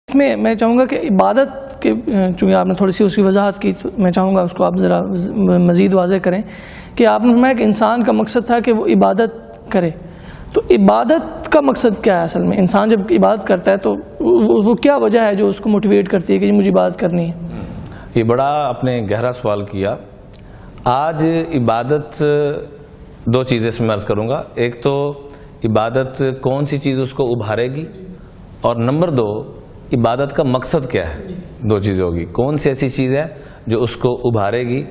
اس میں چاہوں گا کہ عبادت کے چونکہ آپ نے تھوڑی سی اس کی وضاحت کی تو میں چاہوں گا اس کو آپ ذرا مزید واضح کریں کہ آپ نے فرمایا کہ انسان کا مقصد تھا کہ وہ عبادت کرے، تو عبادت کا مقصد کیا ہے اصل میں؟ انسان جب عبادت کرتا ہے تو وہ کیا وجہ ہے جو اس کو موٹیویٹ کرتی ہے کہ مجھے عبادت کرنی ہے؟ یہ بڑا آپ نے گہرا سوال کیا۔ آج عبادت دو چیزیں اس میں عرض کروں گا، ایک تو عبادت کون سی چیز اس کو ابھارے گی، اور نمبر دو عبادت کا مقصد کیا ہے۔ دو چیزیں ہوگی، کون سی ایسی چیز ہے جو اس کو ابھارے گی؟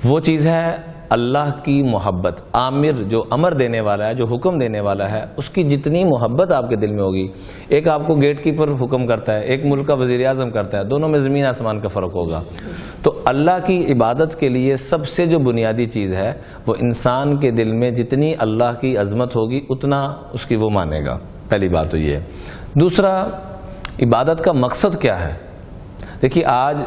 وہ چیز ہے اللہ کی محبت۔ آمر جو امر دینے والا ہے، جو حکم دینے والا ہے، اس کی جتنی محبت آپ کے دل میں ہوگی، ایک آپ کو گیٹ کیپر حکم کرتا ہے، ایک ملک کا وزیر اعظم کرتا ہے، دونوں میں زمین آسمان کا فرق ہوگا۔ تو اللہ کی عبادت کے لیے سب سے جو بنیادی چیز ہے وہ انسان کے دل میں جتنی اللہ کی عظمت ہوگی اتنا اس کی وہ مانے گا۔ پہلی بات تو یہ ہے۔ دوسرا، عبادت کا مقصد کیا ہے؟ دیکھیے آج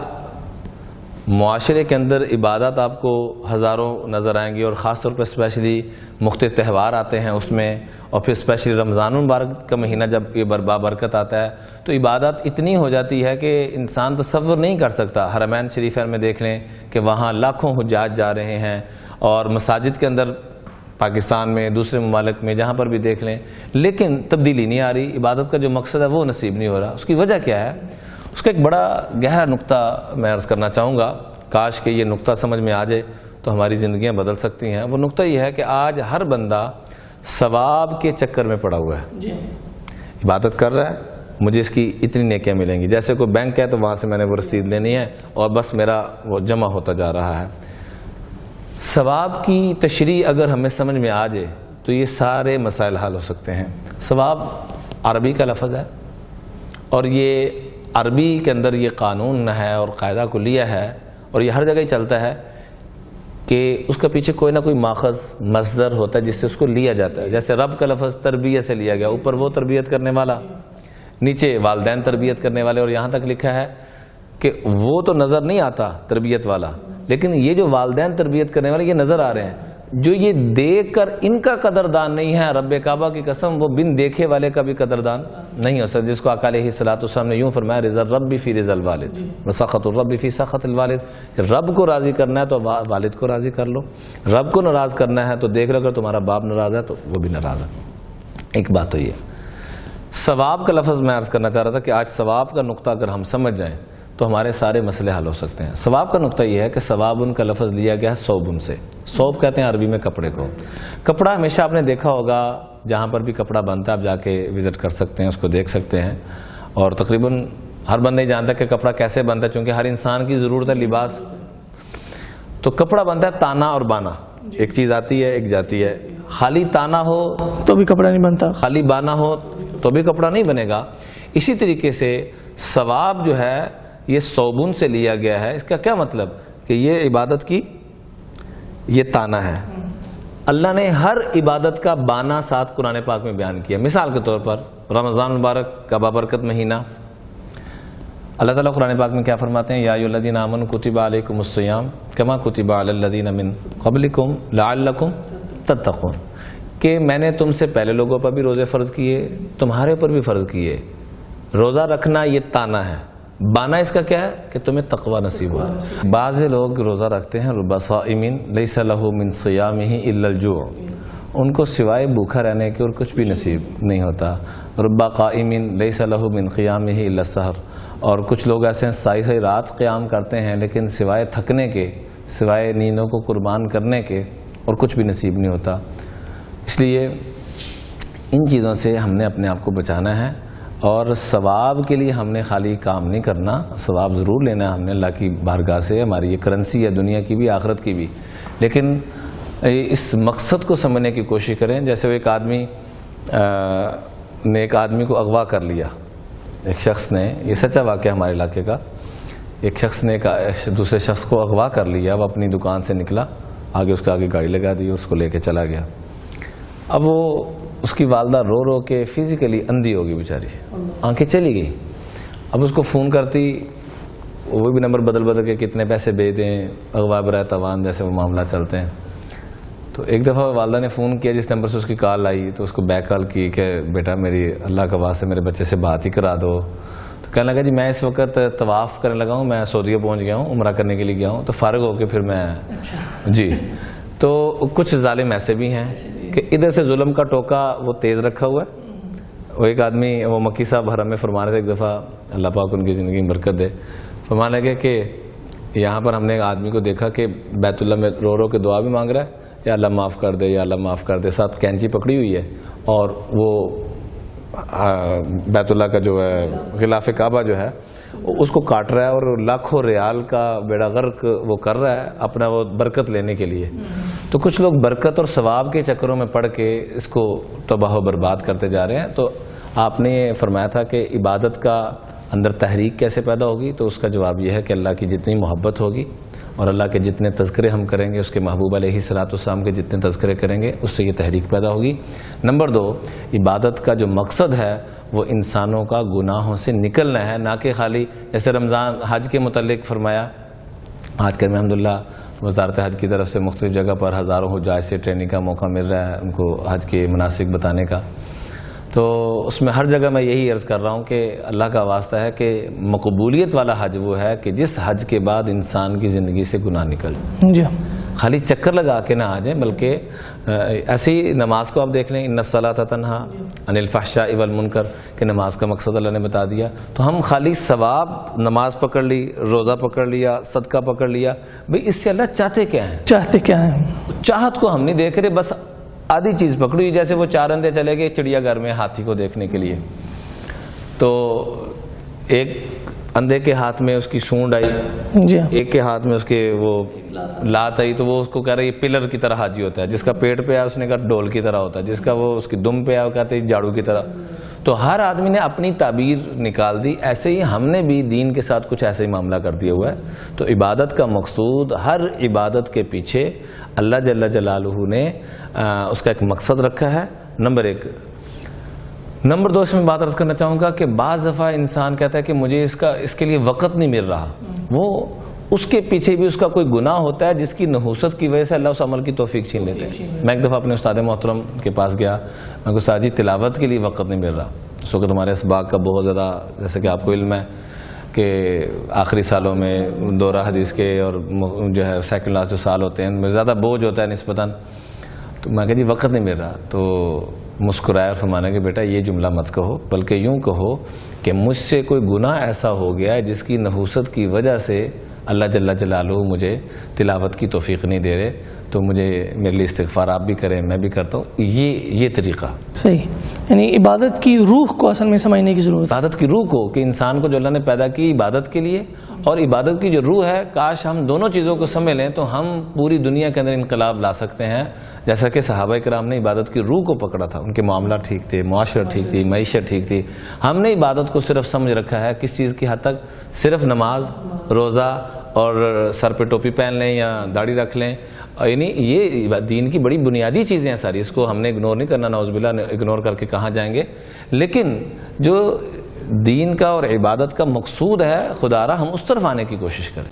معاشرے کے اندر عبادت آپ کو ہزاروں نظر آئیں گی، اور خاص طور پر اسپیشلی مختلف تہوار آتے ہیں اس میں، اور پھر اسپیشلی رمضان المبارک کا مہینہ جب یہ بابرکت آتا ہے تو عبادت اتنی ہو جاتی ہے کہ انسان تصور نہیں کر سکتا۔ حرمین شریفین میں دیکھ لیں کہ وہاں لاکھوں حجاج جا رہے ہیں، اور مساجد کے اندر پاکستان میں، دوسرے ممالک میں جہاں پر بھی دیکھ لیں، لیکن تبدیلی نہیں آ رہی۔ عبادت کا جو مقصد ہے وہ نصیب نہیں ہو رہا۔ اس کی وجہ کیا ہے؟ اس کا ایک بڑا گہرا نقطہ میں عرض کرنا چاہوں گا، کاش کہ یہ نقطہ سمجھ میں آ جائے تو ہماری زندگیاں بدل سکتی ہیں۔ وہ نقطہ یہ ہے کہ آج ہر بندہ ثواب کے چکر میں پڑا ہوا ہے۔ عبادت کر رہا ہے، مجھے اس کی اتنی نیکیاں ملیں گی، جیسے کوئی بینک ہے تو وہاں سے میں نے وہ رسید لینی ہے اور بس میرا وہ جمع ہوتا جا رہا ہے۔ ثواب کی تشریح اگر ہمیں سمجھ میں آ جائے تو یہ سارے مسائل حل ہو سکتے ہیں۔ ثواب عربی کا لفظ ہے، اور یہ عربی کے اندر یہ قانون ہے اور قاعدہ کلیہ ہے، اور یہ ہر جگہ ہی چلتا ہے کہ اس کا پیچھے کوئی نہ کوئی ماخذ مصدر ہوتا ہے جس سے اس کو لیا جاتا ہے۔ جیسے رب کا لفظ تربیت سے لیا گیا، اوپر وہ تربیت کرنے والا، نیچے والدین تربیت کرنے والے، اور یہاں تک لکھا ہے کہ وہ تو نظر نہیں آتا تربیت والا، لیکن یہ جو والدین تربیت کرنے والے یہ نظر آ رہے ہیں، جو یہ دیکھ کر ان کا قدردان نہیں ہے، رب کعبہ کی قسم وہ بن دیکھے والے کا بھی قدردان نہیں ہو سکتا، جس کو آقا علیہ الصلوۃ والسلام نے یوں فرمایا، رضا الرب فی رضا الوالد وسخط الرب فی سخط الوالد، کہ رب کو راضی کرنا ہے تو والد کو راضی کر لو، رب کو ناراض کرنا ہے تو دیکھ لو اگر تمہارا باپ ناراض ہے تو وہ بھی ناراض ہے۔ ایک بات تو یہ ثواب کا لفظ میں عرض کرنا چاہ رہا تھا کہ آج ثواب کا نقطہ اگر ہم سمجھ جائیں تو ہمارے سارے مسئلے حل ہو سکتے ہیں۔ ثواب کا نقطہ یہ ہے کہ ثوابن کا لفظ لیا گیا ہے صوبن سے۔ صوب کہتے ہیں عربی میں کپڑے کو۔ کپڑا ہمیشہ آپ نے دیکھا ہوگا، جہاں پر بھی کپڑا بنتا ہے آپ جا کے وزٹ کر سکتے ہیں، اس کو دیکھ سکتے ہیں، اور تقریباً ہر بندہ ہی جانتا ہے کہ کپڑا کیسے بنتا ہے، چونکہ ہر انسان کی ضرورت ہے لباس۔ تو کپڑا بنتا ہے تانا اور بانا، ایک چیز آتی ہے ایک جاتی ہے۔ خالی تانا ہو تو بھی کپڑا نہیں بنتا، خالی بانا ہو تو بھی کپڑا نہیں بنے گا۔ اسی طریقے سے ثواب جو ہے یہ صوبن سے لیا گیا ہے۔ اس کا کیا مطلب؟ کہ یہ عبادت کی یہ تانا ہے۔ اللہ نے ہر عبادت کا بانا ساتھ قرآن پاک میں بیان کیا۔ مثال کے طور پر رمضان المبارک کا بابرکت مہینہ، اللہ تعالیٰ قرآن پاک میں کیا فرماتے ہیں؟ یا ایھا الذین آمنوا کتب علیکم الصیام کما کتب علی الذین من قبلکم لعلکم تتقون، کہ میں نے تم سے پہلے لوگوں پر بھی روزے فرض کیے، تمہارے اوپر بھی فرض کیے۔ روزہ رکھنا یہ تانا ہے، بانا اس کا کیا ہے کہ تمہیں تقوی نصیب ہو۔ بعض لوگ روزہ رکھتے ہیں، رب صائم لیس لہ من صیامہ الا الجوع، ان کو سوائے بھوکا رہنے کے اور کچھ بھی نصیب نہیں ہوتا۔ رب قائم لیس لہ من قیامہ الا السحر، اور کچھ لوگ ایسے ہیں ساری رات قیام کرتے ہیں لیکن سوائے تھکنے کے، سوائے نیندوں کو قربان کرنے کے اور کچھ بھی نصیب نہیں ہوتا۔ اس لیے ان چیزوں سے ہم نے اپنے آپ کو بچانا ہے، اور ثواب کے لیے ہم نے خالی کام نہیں کرنا، ثواب ضرور لینا ہے ہم نے اللہ کی بارگاہ سے، ہماری یہ کرنسی ہے دنیا کی بھی آخرت کی بھی، لیکن اس مقصد کو سمجھنے کی کوشش کریں۔ جیسے وہ ایک آدمی نے ایک آدمی کو اغوا کر لیا، ایک شخص نے، یہ سچا واقعہ ہمارے علاقے کا، ایک شخص نے دوسرے شخص کو اغوا کر لیا، وہ اپنی دکان سے نکلا، آگے اس کے آگے گاڑی لگا دی، اس کو لے کے چلا گیا۔ اب وہ اس کی والدہ رو رو کے فزیکلی اندھی ہوگی بیچاری، آنکھیں چلی گئی۔ اب اس کو فون کرتی، وہ بھی نمبر بدل بدل کے کتنے پیسے بھیج دیں، اغوا برائے تاوان جیسے وہ معاملہ چلتے ہیں۔ تو ایک دفعہ والدہ نے فون کیا، جس نمبر سے اس کی کال آئی تو اس کو بیک کال کی کہ بیٹا میری اللہ کا واسطے میرے بچے سے بات ہی کرا دو۔ تو تو کہنے لگا جی میں اس وقت طواف کرنے لگا ہوں, میں سعودیہ پہنچ گیا ہوں, عمرہ کرنے کے لیے گیا ہوں, تو فارغ ہو کے پھر میں جی. تو کچھ ظالم ایسے بھی ہیں کہ ادھر سے ظلم کا ٹوکا وہ تیز رکھا ہوا ہے. وہ ایک آدمی, وہ مکی صاحب حرم میں فرمانے تھے ایک دفعہ, اللہ پاک ان کی زندگی میں برکت دے, فرمانے لگے کہ یہاں پر ہم نے ایک آدمی کو دیکھا کہ بیت اللہ میں رو رو کے دعا بھی مانگ رہا ہے, یا اللہ معاف کر دے, یا اللہ معاف کر دے, ساتھ کینچی پکڑی ہوئی ہے, اور وہ بیت اللہ کا جو ہے غلاف کعبہ جو ہے اس کو کاٹ رہا ہے, اور لاکھوں ریال کا بیڑا غرق وہ کر رہا ہے اپنا وہ برکت لینے کے لیے. تو کچھ لوگ برکت اور ثواب کے چکروں میں پڑھ کے اس کو تباہ و برباد کرتے جا رہے ہیں. تو آپ نے یہ فرمایا تھا کہ عبادت کا اندر تحریک کیسے پیدا ہوگی, تو اس کا جواب یہ ہے کہ اللہ کی جتنی محبت ہوگی اور اللہ کے جتنے تذکرے ہم کریں گے, اس کے محبوب علیہ الصلوۃ والسلام کے جتنے تذکرے کریں گے, اس سے یہ تحریک پیدا ہوگی. نمبر 2, عبادت کا جو مقصد ہے وہ انسانوں کا گناہوں سے نکلنا ہے, نہ کہ خالی جیسے رمضان حج کے متعلق فرمایا. آج کل الحمدللہ وزارت حج کی طرف سے مختلف جگہ پر ہزاروں حجاج سے ٹریننگ کا موقع مل رہا ہے, ان کو حج کے مناسک بتانے کا. تو اس میں ہر جگہ میں یہی عرض کر رہا ہوں کہ اللہ کا واسطہ ہے کہ مقبولیت والا حج وہ ہے کہ جس حج کے بعد انسان کی زندگی سے گناہ نکل جائے. خالی چکر لگا کے نہ آ جائیں, بلکہ ایسی نماز کو آپ دیکھ لیں, ان الصلاۃ تنہا عن الفحشاء والمنکر, کہ نماز کا مقصد اللہ نے بتا دیا. تو ہم خالی ثواب, نماز پکڑ لی, روزہ پکڑ لیا, صدقہ پکڑ لیا, بھئی اس سے اللہ چاہتے کیا ہیں, چاہتے کیا ہیں, چاہت کو ہم نہیں دیکھ رہے, بس آدھی چیز پکڑی. جیسے وہ 4 اندھے چلے گئے چڑیا گھر میں ہاتھی کو دیکھنے کے لیے, تو ایک اندھے کے ہاتھ میں اس کی سونڈ آئی, ایک کے ہاتھ میں اس کے وہ لات آئی, تو وہ اس کو کہہ رہا ہے یہ پلر کی طرح حاجی ہوتا ہے. جس کا پیٹ پہ آیا اس نے کہا ڈول کی طرح ہوتا ہے, جس کا وہ اس کی دم پہ آیا وہ کہتے ہیں جھاڑو کی طرح. تو ہر آدمی نے اپنی تعبیر نکال دی. ایسے ہی ہم نے بھی دین کے ساتھ کچھ ایسے ہی معاملہ کر دیا ہوا ہے. تو عبادت کا مقصود, ہر عبادت کے پیچھے اللہ جل جلالہ نے اس کا ایک مقصد رکھا ہے. نمبر 1. نمبر 2, اس میں بات عرض کرنا چاہوں گا کہ بعض دفعہ انسان کہتا ہے کہ مجھے اس کے لیے وقت نہیں مل رہا, وہ اس کے پیچھے بھی اس کا کوئی گناہ ہوتا ہے جس کی نحوست کی وجہ سے اللہ اس عمل کی توفیق چھین لیتے ہیں. میں ایک دفعہ اپنے استاد محترم کے پاس گیا, میں کو استاد جی تلاوت کے لیے وقت نہیں مل رہا. اس وقت ہمارے اسباق کا بہت زیادہ, جیسے کہ آپ کو علم ہے کہ آخری سالوں میں دورہ حدیث کے اور جو ہے سیکنڈ لاسٹ جو سال ہوتے ہیں ان میں زیادہ بوجھ ہوتا ہے نسبتاً. تو میں کہا جی وقت نہیں مل رہا. تو مسکرایا اور فرمانا کہ بیٹا یہ جملہ مت کہو, بلکہ یوں کہو کہ مجھ سے کوئی گناہ ایسا ہو گیا ہے جس کی نحوست کی وجہ سے اللہ جل جلالہ مجھے تلاوت کی توفیق نہیں دے رہے, تو مجھے میرے لیے استغفار آپ بھی کریں, میں بھی کرتا ہوں. یہ طریقہ صحیح, یعنی عبادت کی روح کو اصل میں سمجھنے کی ضرورت ہے. عبادت کی روح کو, کہ انسان کو جو اللہ نے پیدا کی عبادت کے لیے, اور عبادت کی جو روح ہے, کاش ہم دونوں چیزوں کو سمجھ لیں تو ہم پوری دنیا کے اندر انقلاب لا سکتے ہیں. جیسا کہ صحابہ کرام نے عبادت کی روح کو پکڑا تھا, ان کے معاملات ٹھیک تھے, معاشرت ٹھیک تھی, معیشت ٹھیک تھی. ہم نے عبادت کو صرف سمجھ رکھا ہے کس چیز کی حد تک, صرف نماز, روزہ اور سر پہ ٹوپی پہن لیں یا داڑھی رکھ لیں. یعنی یہ دین کی بڑی بنیادی چیزیں ہیں ساری, اس کو ہم نے اگنور نہیں کرنا, نعوذ باللہ اگنور کر کے کہاں جائیں گے. لیکن جو دین کا اور عبادت کا مقصود ہے خدا را, ہم اس طرف آنے کی کوشش کریں.